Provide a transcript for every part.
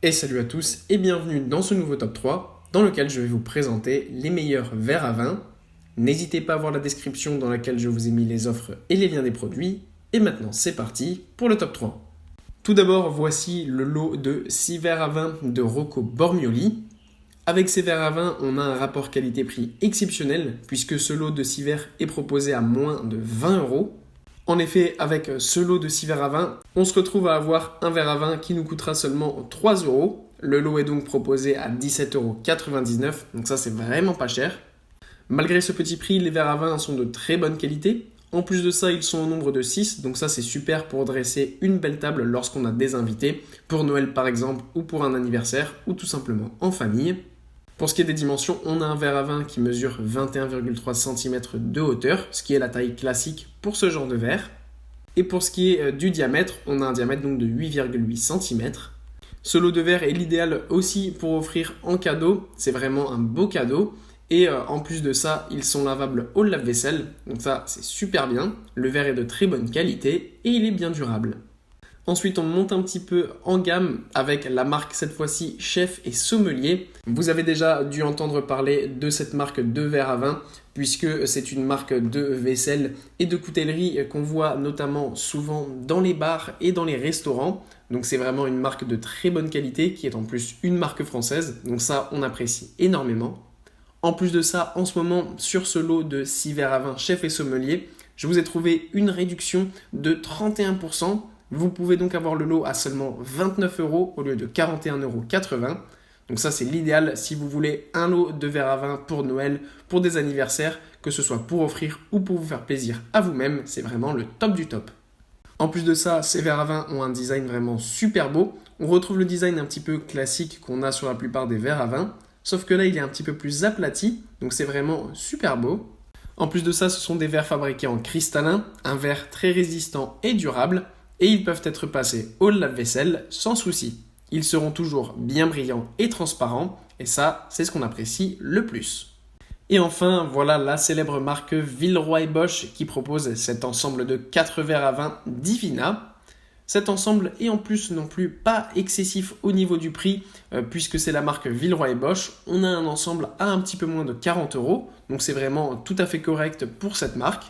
Et salut à tous et bienvenue dans ce nouveau top 3 dans lequel je vais vous présenter les meilleurs verres à vin. N'hésitez pas à voir la description dans laquelle je vous ai mis les offres et les liens des produits. Et maintenant c'est parti pour le top 3. Tout d'abord voici le lot de 6 verres à vin de Rocco Bormioli. Avec ces verres à vin, on a un rapport qualité-prix exceptionnel puisque ce lot de 6 verres est proposé à moins de 20 €. En effet, avec ce lot de 6 verres à vin, on se retrouve à avoir un verre à vin qui nous coûtera seulement 3 €. Le lot est donc proposé à 17,99 €, donc ça c'est vraiment pas cher. Malgré ce petit prix, les verres à vin sont de très bonne qualité. En plus de ça, ils sont au nombre de 6, donc ça c'est super pour dresser une belle table lorsqu'on a des invités, pour Noël par exemple, ou pour un anniversaire, ou tout simplement en famille. Pour ce qui est des dimensions, on a un verre à vin qui mesure 21,3 cm de hauteur, ce qui est la taille classique pour ce genre de verre. Et pour ce qui est du diamètre, on a un diamètre donc de 8,8 cm. Ce lot de verre est l'idéal aussi pour offrir en cadeau, c'est vraiment un beau cadeau. Et en plus de ça, ils sont lavables au lave-vaisselle, donc ça c'est super bien. Le verre est de très bonne qualité et il est bien durable. Ensuite, on monte un petit peu en gamme avec la marque, cette fois-ci, Chef et Sommelier. Vous avez déjà dû entendre parler de cette marque de verre à vin, puisque c'est une marque de vaisselle et de coutellerie qu'on voit notamment souvent dans les bars et dans les restaurants. Donc c'est vraiment une marque de très bonne qualité, qui est en plus une marque française. Donc ça, on apprécie énormément. En plus de ça, en ce moment, sur ce lot de 6 verres à vin Chef et Sommelier, je vous ai trouvé une réduction de 31%. Vous pouvez donc avoir le lot à seulement 29 € au lieu de 41,80 €. Donc ça c'est l'idéal si vous voulez un lot de verre à vin pour Noël, pour des anniversaires, que ce soit pour offrir ou pour vous faire plaisir à vous-même, c'est vraiment le top du top. En plus de ça, ces verres à vin ont un design vraiment super beau. On retrouve le design un petit peu classique qu'on a sur la plupart des verres à vin, sauf que là il est un petit peu plus aplati, donc c'est vraiment super beau. En plus de ça, ce sont des verres fabriqués en cristallin, un verre très résistant et durable, et ils peuvent être passés au lave-vaisselle sans souci. Ils seront toujours bien brillants et transparents, et ça, c'est ce qu'on apprécie le plus. Et enfin, voilà la célèbre marque Villeroy Boch qui propose cet ensemble de 4 verres à vin Divina. Cet ensemble est en plus non plus pas excessif au niveau du prix, puisque c'est la marque Villeroy Boch. On a un ensemble à un petit peu moins de 40 €, donc c'est vraiment tout à fait correct pour cette marque.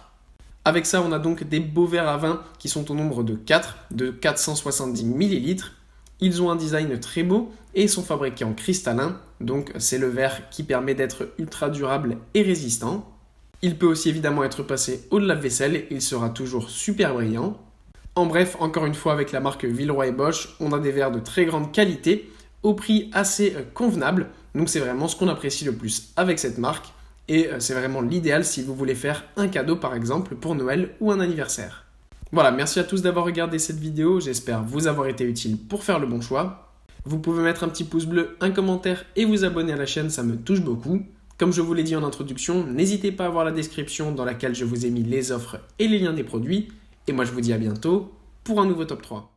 Avec ça, on a donc des beaux verres à vin qui sont au nombre de 4, de 470 ml. Ils ont un design très beau et sont fabriqués en cristallin, donc c'est le verre qui permet d'être ultra durable et résistant. Il peut aussi évidemment être passé au lave-vaisselle, il sera toujours super brillant. En bref, encore une fois avec la marque Villeroy Boch, on a des verres de très grande qualité, au prix assez convenable, donc c'est vraiment ce qu'on apprécie le plus avec cette marque. Et c'est vraiment l'idéal si vous voulez faire un cadeau par exemple pour Noël ou un anniversaire. Voilà, merci à tous d'avoir regardé cette vidéo, j'espère vous avoir été utile pour faire le bon choix. Vous pouvez mettre un petit pouce bleu, un commentaire et vous abonner à la chaîne, ça me touche beaucoup. Comme je vous l'ai dit en introduction, n'hésitez pas à voir la description dans laquelle je vous ai mis les offres et les liens des produits. Et moi je vous dis à bientôt pour un nouveau top 3.